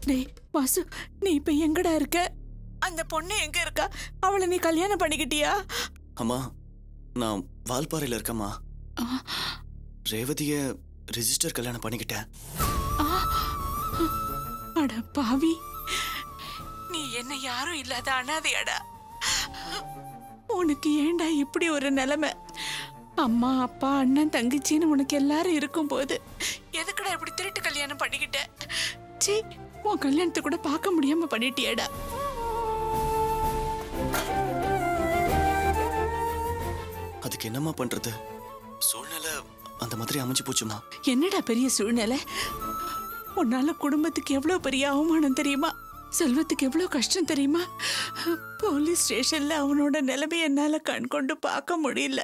டேய் வாசு, நீ இப்ப எங்கடா இருக்க? அந்த பொண்ணு எங்க இருக்கா? அவளை நீ கல்யாணம் பண்ணிக்கிட்டியா? அம்மா, நான் வால்பாறையில இருக்கம்மா. ஆ, ரேவதிய ரெஜிஸ்டர் கல்யாணம் பண்ணிக்கிட்டேன். ஆ, அட பாவி, நீ என்ன யாரும் இல்லாத அனாதையாடா. உனக்கு ஏண்டா இப்படி ஒரு நிலைமை? அம்மா அப்பா அண்ணன் தங்கச்சின்னு உனக்கு எல்லாரும் இருக்கும் போது எதுக்குடா இப்படி திருட்டு கல்யாணம் பண்ணிக்கிட்ட? சீ, உன் கல்யாணத்தை கூட பார்க்க முடியாம பண்ணிட்டியேடா. அதுக்கு என்னம்மா பண்றது? சூழ்நிலை அந்த மாதிரி அமைஞ்சு போச்சுமா. என்னடா பெரிய சூழ்நிலை? உன்னால குடும்பத்துக்கு எவ்வளவு பெரிய அவமானம் தெரியுமா? செல்வத்துக்கு எவ்வளவு கஷ்டம் தெரியுமா? போலீஸ் ஸ்டேஷன்ல அவனோட நிலைமை என்னால கண் கொண்டு பார்க்க முடியல.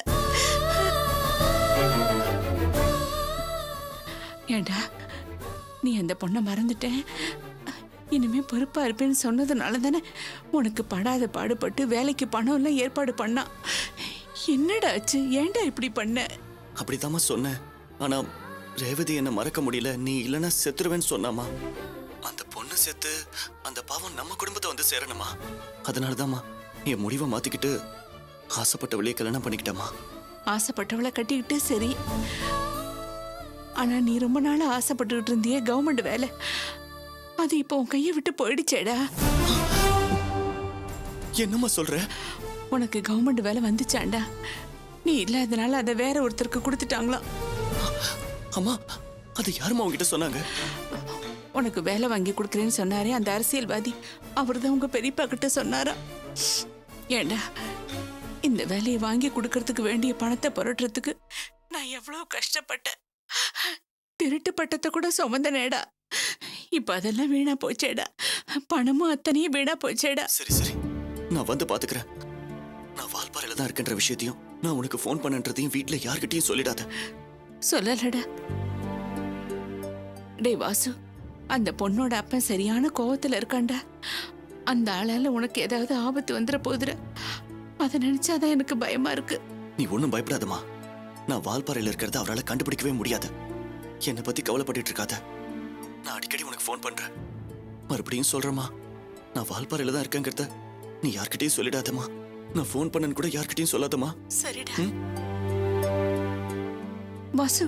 ஏண்டா, நீ அந்த பொண்ணை மறந்துட்ட? இனிமே பொறுப்பா இருப்பேன்னு சொன்னதுனால தானே உனக்கு படாத பாடுபட்டு வேலைக்கு பணம் எல்லாம் ஏற்பாடு பண்ணா. என்னடா ஆச்சு? ஏண்டா இப்படி பண்ண? அப்படித்தாம்மா சொன்னேன். ஆனா ரேவதி என்ன மறக்க முடியல. நீ இல்லைன்னா செத்துருவேன்னு சொன்னாமா. அந்த பொண்ணு செத்து அந்த பாவம் நம்ம குடும்பத்தை வந்து சேரணுமா. அதனாலதாம்மா என் முடிவை மாத்திக்கிட்டு ஆசைப்பட்டவளையே கல்யாணம் பண்ணிக்கிட்டேம்மா. ஆசைப்பட்டவளை கட்டிக்கிட்டு சரி, ஆனா நீ ரொம்ப நாளா ஆசைப்பட்டுக்கிட்டு இருந்தியே கவர்மெண்ட் வேலை, அது இப்போ உன் கையை விட்டு போயிடுச்சேடா. என்னம்மா சொல்ற? உனக்கு கவர்மெண்ட் வேலை வந்துச்சாண்டா. நீ இல்லாதனால அதை வேற ஒருத்தருக்கு கொடுத்துட்டாங்களாம். அம்மா, அது யாரும்மா உங்ககிட்ட சொன்னாங்க? உனக்கு வேலை வாங்கி கொடுக்குறேன்னு சொன்னாரே அந்த அரசியல்வாதி, அவர் தான் உங்க பெரியப்பா கிட்ட சொன்னாரா. ஏண்டா, இந்த வேலையை வாங்கி கொடுக்கறதுக்கு வேண்டிய பணத்தை புரட்டுறதுக்கு நான் எவ்வளவு கஷ்டப்பட்டேன். திருட்டு பட்டத்தை கூட சுமந்தனேடா. இப்ப அதெல்லாம் வீணா போச்சேடா. பணமும் அத்தனையும் வீணா போச்சேடா. சரி சரி, நான் வந்து பாத்துக்கிறேன். நான் வால்பாறையில தான் இருக்கேன்ற விஷயத்தையும் நான் உனக்கு போன் பண்ணன்றதையும் வீட்டுல யார்கிட்டயும் சொல்லிடாத. சொல்லலடா. டேய் வாசு, அந்த பொண்ணோட அப்பன் சரியான கோவத்துல இருக்காண்டா. அந்த ஆளால உனக்கு ஏதாவது ஆபத்து வந்துட போதுற. அதை நினைச்சாதான் எனக்கு பயமா இருக்கு. நீ ஒண்ணும் பயப்படாதம்மா. நான் வால்பாறையில இருக்கிறத அவரால் கண்டுபிடிக்கவே முடியாது. என்னை பத்தி கவலைப்பட்டு இருக்காத. நான் அடிக்கடி உனக்கு போன் பண்றேன். மறுபடியும் சொல்றேம்மா, நான் வால்பாறையில தான் இருக்கேங்கிறத நீ யார்கிட்டயும் சொல்லிடாதம்மா. நான் போன் பண்ணன்னு கூட யார்கிட்டயும் சொல்லாதம்மா. சரிடா வாசு.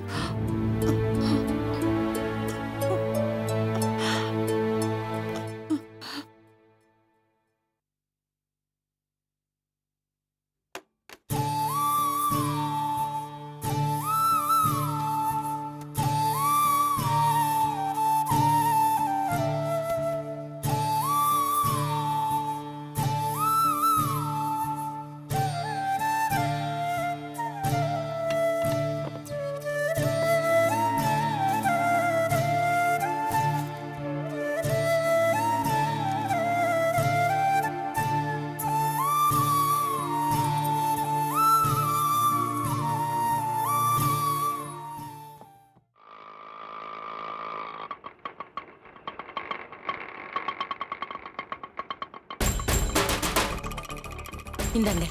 இந்தாங்க.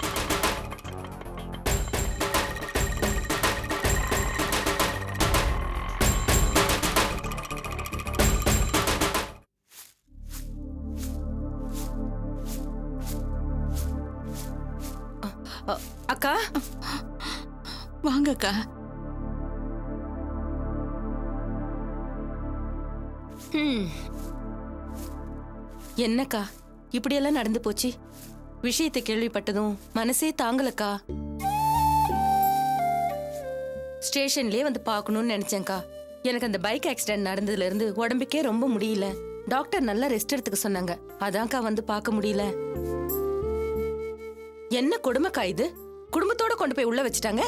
அக்கா, வாங்கக்கா. என்னக்கா இப்படியெல்லாம் நடந்து போச்சு? விஷயத்தை கேள்விப்பட்டதும் மனசே தாங்கலக்கா. ஸ்டேஷன்லயே வந்து பார்க்கணும்னு நினைச்சேன்க்கா. எனக்கு அந்த பைக் ஆக்சிடென்ட் நடந்ததுல இருந்து உடம்புக்கே ரொம்ப முடியல. டாக்டர் நல்லா ரெஸ்ட் எடுத்துக்க சொன்னாங்க. அதான்க்கா வந்து பார்க்க முடியல. என்ன கொடுமைக்கா இது? குடும்பத்தோட கொண்டு போய் உள்ள வச்சுட்டாங்க.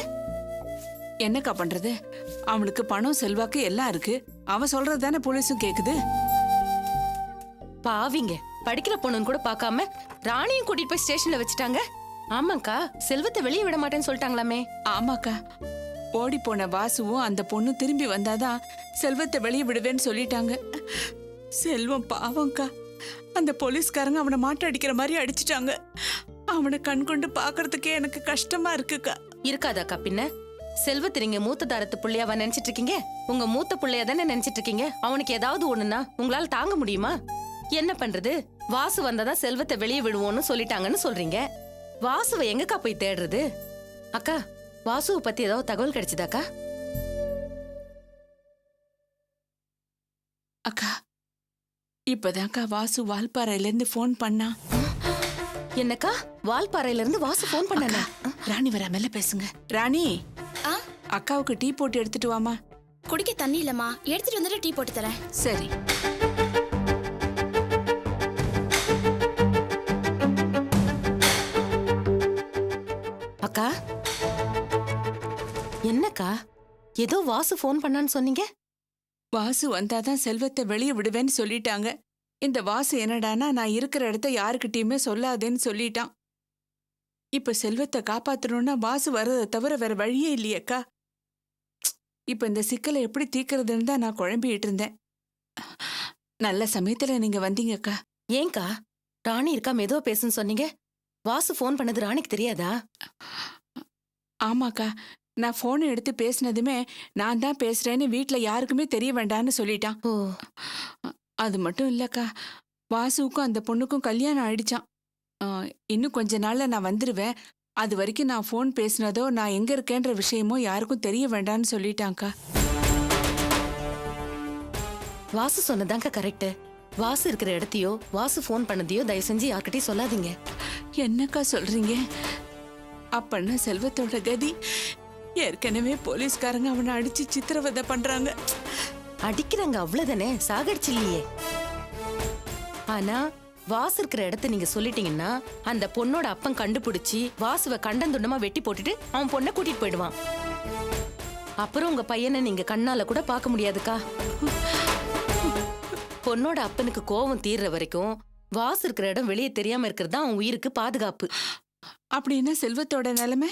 என்னக்கா பண்றது? அவனுக்கு பணம் செல்வாக்கு எல்லாம் இருக்கு. அவன் சொல்றது தானே போலீஸும் கேக்குது. பாவிங்க, படிக்கிற பொண்ணுன்னு கூட பார்க்காம ராணியும் கூட்டிட்டு போய் ஸ்டேஷன்ல வச்சுட்டாங்க. ஆமாக்கா, செல்வத்தை வெளியே விட மாட்டேன்னு சொல்லிட்டாங்களாமே. ஆமாக்கா, ஓடி போன வாசுவும் அந்த பொண்ணு திரும்பி வந்தாதான் செல்வத்தை வெளியே விடுவேன்னு சொல்லிட்டாங்க. செல்வம் பாவம்க்கா. அந்த போலீஸ்காரங்க அவனை மாட்ட அடிக்கிற மாதிரி அடிச்சிட்டாங்க. அவனை கண் கொண்டு பாக்குறதுக்கே எனக்கு கஷ்டமா இருக்குக்கா. இருக்காதாக்கா பின்ன? செல்வத்தை நீங்க மூத்த தாரத்து புள்ளையாவா நினைச்சிட்டு இருக்கீங்க? உங்க மூத்த புள்ளையா தானே நினைச்சிட்டு இருக்கீங்க. அவனுக்கு ஏதாவது ஒண்ணுன்னா உங்களால தாங்க முடியுமா? என்ன பண்றது? வாசு வந்தாதான் செல்வத்தை வெளியே விடுவோம்னு சொல்லிட்டாங்கன்னு சொல்றீங்க. வாசுவை எங்கக்கா போய் தேடுறது? அக்கா, வாசுவை பத்தி ஏதாவது தகவல் கிடைச்சதாக்கா? அக்கா, இப்பதான்க்கா வாசு வால்பாறையில இருந்து ஃபோன் பண்ணா. என்னக்கா, வால்பாறையில இருந்து வாசு ஃபோன் பண்ணனா? ராணி வராமல பேசுங்க. ராணி, அக்காவுக்கு டீ போட்டு எடுத்துட்டு வாமா. குடிக்க தண்ணி இல்லம்மா, எடுத்துட்டு வந்துட்டு டீ போட்டு தரேன். சரி. அக்கா, என்னக்கா, ஏதோ வாசு ஃபோன் பண்ணான்னு சொன்னீங்க? வாசு வந்தாதான் செல்வத்தை வெளியே விடுவேன்னு சொல்லிட்டாங்க. இந்த வாசு என்னடானா நான் இருக்கிற இடத்த யாருக்கிட்டயுமே சொல்லாதேன்னு சொல்லிட்டான். இப்ப செல்வத்தை காப்பாத்தணும்னா வாசு வர்றதை தவிர வேற வழியே இல்லையக்கா. இப்ப இந்த சிக்கலை எப்படி தீர்க்கறதுன்னு தான் நான் குழம்பிட்டு இருந்தேன். நல்ல சமயத்துல நீங்க வந்தீங்கக்கா. ஏங்கா, ராணி இருக்கா மெதுவா பேசுன்னு சொன்னீங்க. வாசு ஃபோன் பண்ணது ராணிக்கு தெரியாதா? ஆமாக்கா, நான் போனை எடுத்து பேசினதுமே நான் தான் பேசுறேன்னு வீட்டுல யாருக்குமே தெரிய வேண்டான்னு சொல்லிட்டான். ஓ, அது மட்டும் இல்லக்கா, வாசுவுக்கும் அந்த பொண்ணுக்கும் கல்யாணம் ஆயிடுச்சான். இன்னும் கொஞ்ச நாள்ல நான் வந்துருவேன். அது வரைக்கும் நான் ஃபோன் பேசினதோ நான் எங்க இருக்கேன்ற விஷயமோ யாருக்கும் தெரிய வேண்டான்னு சொல்லிட்டாங்க்கா. வாசு சொன்னதாங்க கரெக்ட். வாசு இருக்கிற இடத்தையோ வாசு ஃபோன் பண்ணதையோ தயவு செஞ்சு யார்கிட்டயும் சொல்லாதீங்க. என்னக்கா சொல்றீங்க? அப்பன்னா செல்வத்தோட கதி. ஏற்கனவே போலீஸ்காரங்க அவனை அடிச்சு சித்திரவதை பண்றாங்க. அடிக்கிறாங்க அவ்வளவுதானே, சாகடிச்சு இல்லையே. ஆனா வாசு இருக்கிற இடத்த நீங்க சொல்லிட்டீங்கன்னா அந்த பொண்ணோட அப்பன் கண்டுபிடிச்சி வாசுவை கண்டந்துண்டமா வெட்டி போட்டுட்டு அவன் பொண்ணை கூட்டிட்டு போயிடுவான். அப்புறம் உங்க பையனை நீங்க கண்ணால கூட பார்க்க முடியாதுக்கா. பொண்ணோட அப்பனுக்கு கோபம் தீர்ற வரைக்கும் வாசு இருக்கிற இடம் வெளியே தெரியாம இருக்கிறது தான் அவன் உயிருக்கு பாதுகாப்பு. அப்படின்னா செல்வத்தோட நிலைமை?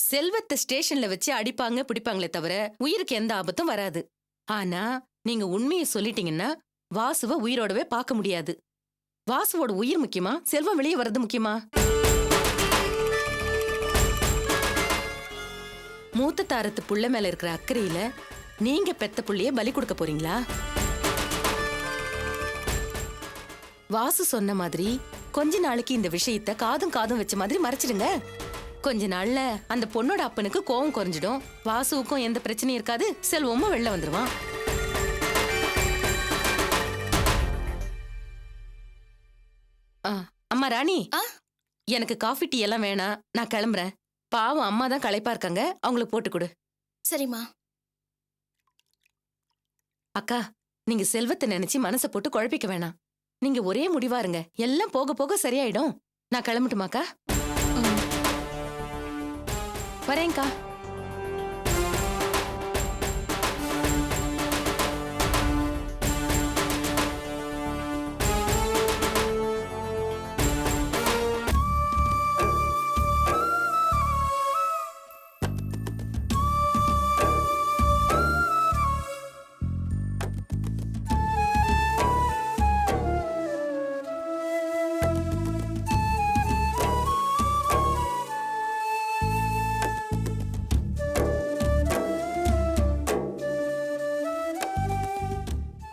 செல்வத்தை ஸ்டேஷன்ல வச்சு அடிப்பாங்க பிடிப்பாங்களே தவிர உயிருக்கு எந்த ஆபத்தும் வராது. ஆனா நீங்க உண்மையை சொல்லிட்டீங்கன்னா வாசுவை உயிரோடவே பார்க்க முடியாது. வாசுவோட உயிர் முக்கியமா, செல்வம் வெளியே வர்றது முக்கியமா? மூத்த தாரத்து புள்ள மேல இருக்கிற அக்கறையில நீங்க பெத்த புள்ளைய பலி கொடுக்க போறீங்களா? வாசு சொன்ன மாதிரி கொஞ்ச நாளைக்கு இந்த விஷயத்த காதும் வச்ச மாதிரி மறைச்சிடுங்க. கொஞ்ச நாள்ல அந்த பொண்ணோட அப்பனுக்கு கோவம் குறைஞ்சிடும். வாசுவுக்கும் எந்த பிரச்சனையும் இருக்காது. செல்வமும் வெளில வந்துருவான். அம்மா ராணி, எனக்கு காஃபி டீ எல்லாம் வேணாம், நான் கிளம்புறேன். பாவம் அம்மா தான் களைப்பா இருக்காங்க, அவங்களுக்கு போட்டு கொடு. சரிம்மா. அக்கா, நீங்க செல்வத்தை நினைச்சு மனசை போட்டு குழப்பிக்க வேணாம். நீங்க ஒரே முடிவா இருங்க, எல்லாம் போக போக சரியாயிடும். நான் கிளம்பட்டுமாக்கா? வரேன்க்கா.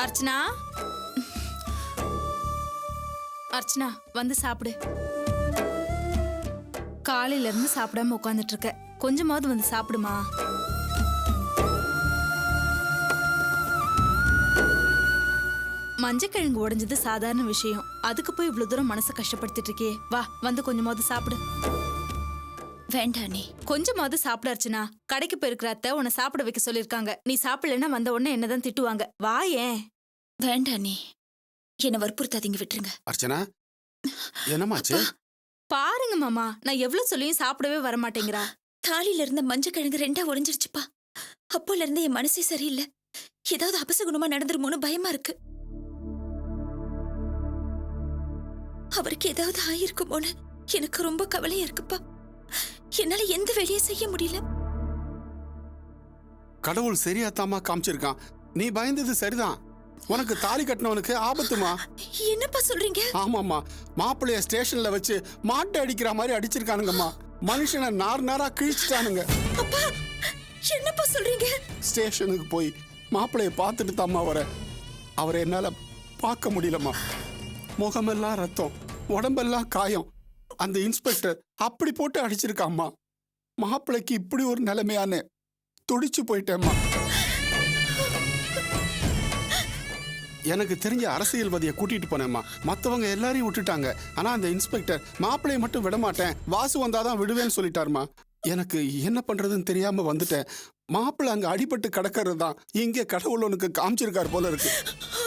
அர்ச்சனா, அர்ச்சனா வந்து சாப்பிடு. காலையில இருந்து சாப்பிடாம உட்காந்துட்டு இருக்க, கொஞ்சமாவது வந்து சாப்பிடுமா. மஞ்சக்கிழங்கு உடைஞ்சது சாதாரண விஷயம், அதுக்கு போய் இவ்வளவு தூரம் மனசை கஷ்டப்படுத்திட்டு இருக்கே. வா, வந்து கொஞ்சமாவது சாப்பிடு. வேண்டாம், நீ கொஞ்சமாவது சாப்பிட அர்ச்சனா. கடைக்கு போயிருக்கிற அத்தை உன்னை சாப்பிட வைக்க சொல்லிருக்காங்க. நீ சாப்பிடலன்னா வந்த உடனே என்னதான் திட்டுவாங்க. வா. ஏன் வேண்டாம், நீ என்ன வற்புறுத்தாதீங்க, விட்டுருங்க. அர்ச்சனா, என்னமாச்சு? பாருங்க மாமா, நான் எவ்வளவு சொல்லியும் சாப்பிடவே வரமாட்டேங்கிறா. தாலியில இருந்த மஞ்சக்கிழங்கு ரெண்டா உடைஞ்சிருச்சுப்பா. அப்போல இருந்து என் மனசே சரியில்லை. ஏதாவது அபசகுணமா நடந்துருமோன்னு பயமா இருக்கு. அவருக்கு ஏதாவது ஆயிருக்குமோன்னு எனக்கு ரொம்ப கவலையா இருக்குப்பா. என்னால எந்த வேலையை செய்ய முடியல. கடவுள் சரியாத்தாமா காமிச்சிருக்கான். நீ பயந்தது சரிதான். உனக்கு தாலி கட்டினவனுக்கு ஆபத்துமா. என்னப்பா சொல்றீங்க? ஆமாமா, மாப்பிள்ளைய ஸ்டேஷன்ல வச்சு மாட்டை அடிக்கிற மாதிரி அடிச்சிருக்கானுங்கம்மா. மனுஷனை நார் நாரா கிழிச்சிட்டானுங்க. அப்பா, என்னப்பா சொல்றீங்க? ஸ்டேஷனுக்கு போய் மாப்பிள்ளைய பார்த்துட்டு தாம்மா வர. அவரை என்னால பார்க்க முடியலம்மா. முகமெல்லாம் ரத்தம், உடம்பெல்லாம் காயம். அந்த இன்ஸ்பெக்டர் அப்படி போட்டு அடிச்சிருக்காம்மா. மாப்பிள்ளைக்கு இப்படி ஒரு நிலைமையானே துடிச்சு போயிட்டேம்மா. எனக்கு தெரிஞ்ச அரசியல்வாதியை கூட்டிட்டு போனேம்மா. மற்றவங்க எல்லாரையும் விட்டுட்டாங்க. ஆனா அந்த இன்ஸ்பெக்டர் மாப்பிள்ளையை மட்டும் விட மாட்டேன், வாசு வந்தாதான் விடுவேன்னு சொல்லிட்டாருமா. எனக்கு என்ன பண்றதுன்னு தெரியாம வந்துட்டேன். மாப்பிள்ளை அங்க அடிபட்டு கிடக்கிறது தான் இங்கே கடவுள் உனக்கு காமிச்சிருக்காரு போல இருக்கு.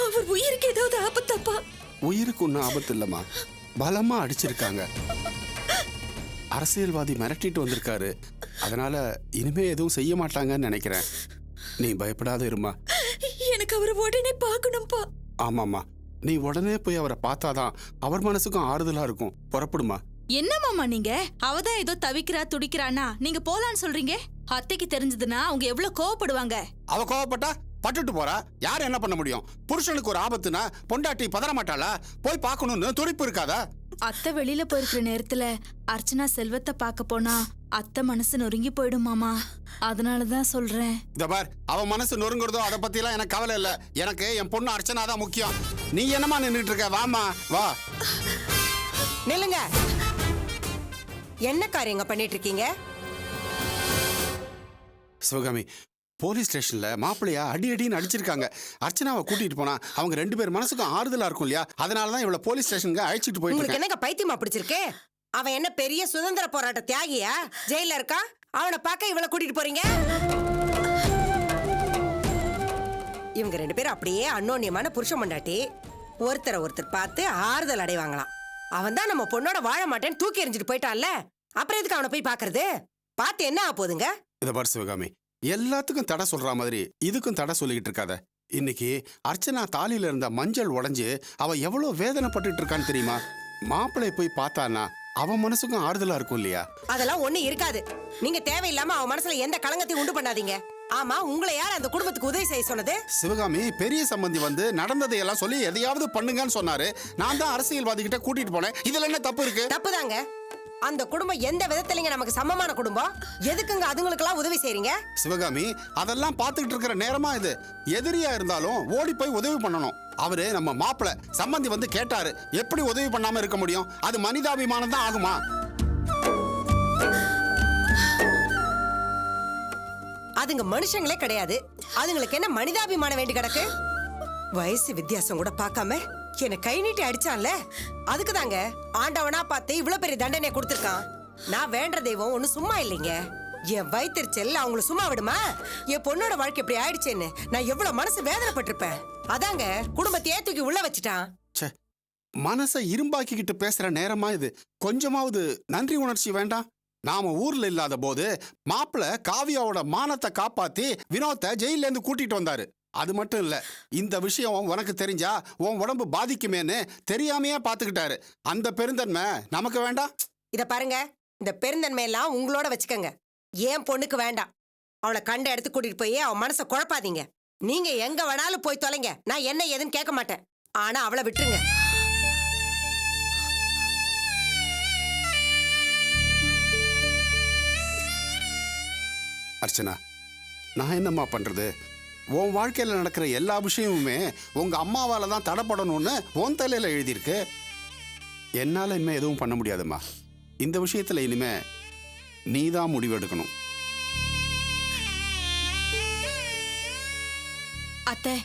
அவர் உயிருக்கு ஏதாவது ஆபத்தாப்பா? உயிருக்கு ஒன்றும் ஆபத்து இல்லைம்மா, பலமா அடிச்சிருக்காங்க. அரசியல்வாதி மிரட்டிட்டு வந்திருக்காரு. அதனால இனிமே எதுவும் செய்ய மாட்டாங்கன்னு நினைக்கிறேன். நீ பயப்படாத இருமா. எனக்கு அவரை உடனே பார்க்கணும்பா. ஆமாம்மா, நீ உடனே போய் அவரை பார்த்தாதான் அவர் மனசுக்கும் ஆறுதலா இருக்கும். புறப்படுமா. என்ன மாமா நீங்க? அவதான் ஏதோ தவிக்கிறா துடிக்கிறானா நீங்க போலான்னு சொல்றீங்க? அத்தைக்கு தெரிஞ்சதுன்னா அவங்க எவ்வளவு கோவப்படுவாங்க. அவ கோவப்பட்டா பட்டுட்டு போறா. யார் என்ன பண்ண முடியும்? புருஷனுக்கு ஒரு ஆபத்துனா பொண்டாட்டி பதற மாட்டாளா? போய் பார்க்கணும்னு துடிப்பு இருக்காதா? அத்தை வெளியில போயிருக்கிற நேரத்துல அர்ச்சனா செல்வத்தை பார்க்க போனா அத்தை மனசு நொறுங்கி போயிடும் மாமா. அதனாலதான் சொல்றேன். இத பார், அவ மனசு நொறுங்குறதோ அதை பத்தி எல்லாம் எனக்கு கவலை இல்ல. எனக்கு என் பொண்ணு அர்ச்சனா தான் முக்கியம். நீ என்னமா நின்றுட்டு இருக்க? வாமா வா. நில்லுங்க. என்ன காரியங்க பண்ணிட்டு இருக்கீங்க? சிவகாமி, போலீஸ் ஸ்டேஷன்ல மாப்பிள்ளையா அடி அடின்னு அடிச்சிருக்காங்க. அர்ச்சனாவை கூட்டிட்டு போனா அவங்க 2 பேர் மனசுக்கும் ஆறுதலா இருக்கும் இல்லையா? அதனாலதான் இவ்வளவு போலீஸ் ஸ்டேஷனுக்கு அழைச்சிட்டு போயிட்டு உங்களுக்கு இருக்கேன். என்னங்க பைத்தியமா பிடிச்சிருக்கு? அவன் என்ன பெரிய சுதந்திர போராட்ட தியாகியா? ஜெயில இருக்கா? அவனை பார்க்க இவளை கூட்டிட்டு போறீங்க? இவங்க 2 பேரும் அப்படியே அன்னோன்யமான புருஷ மண்டாட்டி. ஒருத்தரை ஒருத்தர் பார்த்து ஆறுதல் அடைவாங்களாம். அவன் தான் நம்ம பொண்ணோட வாழ மாட்டேன்னு தூக்கி எறிஞ்சிட்டு போயிட்டான்ல, அப்புறம் எதுக்கு அவனை போய் பாக்குறது? பார்த்து என்ன ஆக போகுதுங்க? இத பார் சிவகாமி, எல்லாத்துக்கும் தடை சொல்ற மாதிரி இதுக்கும் தடை சொல்லிக்கிட்டு இருக்காத. இன்னைக்கு அர்ச்சனா தாலியில இருந்த மஞ்சள் உடைஞ்சு அவ எவ்வளவு வேதனைப்பட்டு இருக்கான்னு தெரியுமா? மாப்பிள்ளை போய் பார்த்தானா அவன் மனசுக்கும் ஆறுதலா இருக்கும் இல்லையா? அதெல்லாம் ஒண்ணு இருக்காது. நீங்க தேவையில்லாம அவன் மனசுல எந்த களங்கத்தையும் உண்டு பண்ணாதீங்க. ஆமா, உங்களை யார் அந்த குடும்பத்துக்கு உதவி செய்ய சொன்னது? சிவகாமி, பெரிய சம்பந்தி வந்து நடந்ததை எல்லாம் சொல்லி எதையாவது பண்ணுங்கன்னு சொன்னாரு. நான் தான் அரசியல்வாதி கிட்ட கூட்டிட்டு போனேன். இதுல என்ன தப்பு இருக்கு? தப்புதாங்க. அந்த குடும்பம் எந்த விதத்திலங்க நமக்கு சமமான குடும்பம்? எதுக்குங்க அதுங்களுக்கெல்லாம் உதவி செய்றீங்க? சிவகாமி, அதெல்லாம் பார்த்துக்கிட்டு இருக்கிற நேரமா இது. எதிரியா இருந்தாலும் ஓடி போய் உதவி பண்ணணும். அவரு நம்ம மாப்பிள்ளை சம்பந்தி வந்து கேட்டாரு, எப்படி உதவி பண்ணாம இருக்க முடியும்? அது மனிதாபிமானம் தான் ஆகுமா? அதுங்க மனுஷங்களே கிடையாது. அதுங்களுக்கு என்ன மனிதாபிமானம் வேண்டி கிடக்கு? வயசு வித்தியாசம் கூட பார்க்காம என்ன கை நீட்டி அடிச்சான்ல, அதுக்குதாங்க ஆண்டவனா பார்த்து இவ்வளவு பெரிய தண்டனை கொடுத்திருக்கான். நான் வேண்ட தெய்வம் ஒண்ணு சும்மா இல்லைங்க. என் வயிற்றுச்சல் அவங்கள சும்மா விடுமா? என் பொண்ணோட வாழ்க்கை இப்படி ஆயிடுச்சேன்னு நான் எவ்வளவு மனசு வேதனைப்பட்டிருப்பேன். அதாங்க குடும்பத்தையே தூக்கி உள்ள வச்சுட்டான். ச்சே, மனசை இரும்பாக்கிக்கிட்டு பேசுற நேரமா இது? கொஞ்சமாவது நன்றி உணர்ச்சி வேண்டாம்? நாம ஊர்ல இல்லாத போது மாப்பிள்ளை காவியாவோட மானத்தை காப்பாத்தி வினோத்தை ஜெயில இருந்து கூட்டிட்டு வந்தாரு. அது மட்டும் இல்ல, இந்த விஷயம் உனக்கு தெரிஞ்சா உன் உடம்பு பாதிக்குமேன்னு தெரியாமையே பாத்துக்கிட்டாரு. அந்த பெருந்தன்மை நமக்கு வேண்டாம். இத பாருங்க, இந்த பெருந்தன்மை எல்லாம் உங்களோட வச்சுக்கங்க. ஏன் பொண்ணுக்கு வேண்டாம். அவளை கண்ட இடத்து கூட்டிட்டு போய் அவன் மனசை குழப்பாதீங்க. நீங்க எங்க வேணாலும் போய் தொலைங்க, நான் என்ன ஏதுன்னு கேட்க மாட்டேன். ஆனா அவளை விட்டுருங்க. அர்ச்சனா, நான் என்னம்மா பண்றது? உன் வாழ்க்கையில நடக்கிற எல்லா விஷயமுமே உங்க அம்மாவால தான் தடைப்படணும்னு உன் தலையில எழுதியிருக்கு. என்னால இனிமே எதுவும் பண்ண முடியாதும்மா. இந்த விஷயத்துல இனிமே நீதான் முடிவு எடுக்கணும். அத்தை,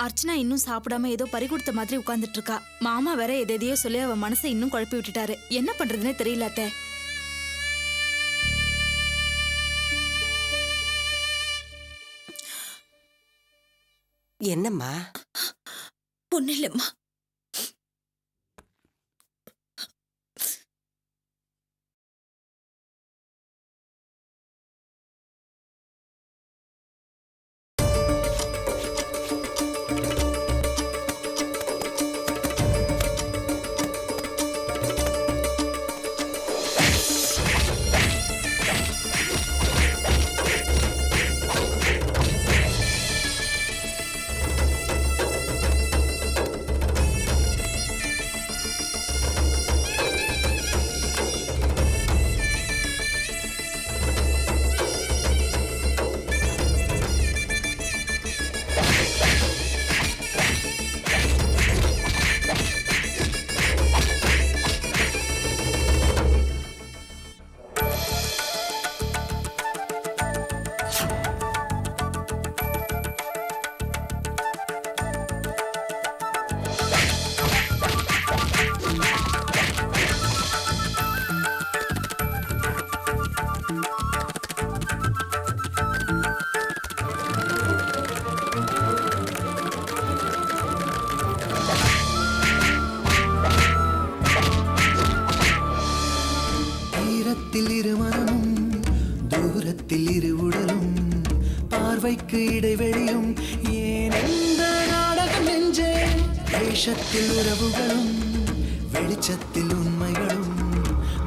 அர்ச்சனா இன்னும் சாப்பிடாம ஏதோ பறி கொடுத்த மாதிரி உட்கார்ந்துட்டு இருக்கா. மாமா வேற எதையோ சொல்லி அவ மனசை இன்னும் குழப்பி விட்டுட்டாரு. என்ன பண்றதுன்னே தெரியல அத்தை. என்னம்மா? ஒண்ணு இல்லம்மா. வார்த்தைக்கு இடைவெளியும் ஏன் எந்த நாடகம் நெஞ்சே வேஷத்தில் உறவுகளும் வெளிச்சத்தில் உண்மைகளும்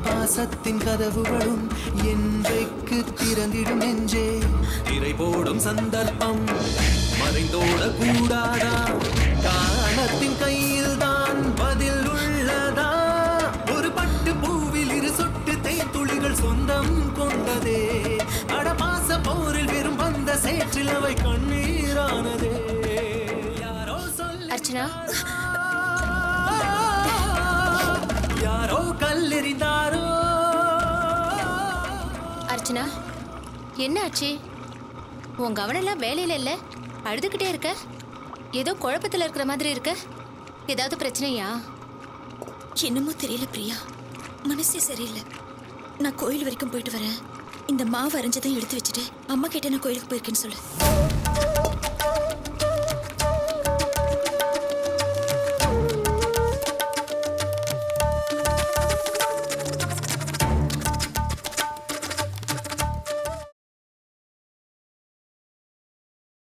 பாசத்தின் கதவுகளும் என்றைக்கு திறந்திடும் நெஞ்சே திரை போடும் சந்தர்ப்பம் மறைந்தோட கூடாதா காலத்தின் கையில் தான் பதில் உள்ளதா ஒரு பட்டு பூவில் இரு சொட்டு தேத்துளிகள் சொந்தம் கொண்டதே அடபாச போரில் வெறும் வந்த சேற்றில் அவை கண்ணீரானதே யாரோ சொல்ல அர்ச்சனா யாரோ கல்லெறிந்தாரோ அர்ச்சனா என்ன ஆச்சு? உன் கவனம் எல்லாம் வேலையில இல்ல, அழுதுகிட்டே இருக்க. ஏதோ குழப்பத்துல இருக்கிற மாதிரி இருக்க. ஏதாவது பிரச்சனையா? என்னமோ தெரியல பிரியா, மனசே சரியில்லை. நான் கோயில் வரைக்கும் போயிட்டு வரேன். இந்த மாவு அரைஞ்சதையும் எடுத்து வச்சுட்டு அம்மா கிட்ட நான் கோயிலுக்கு போயிருக்கேன்னு சொல்லு.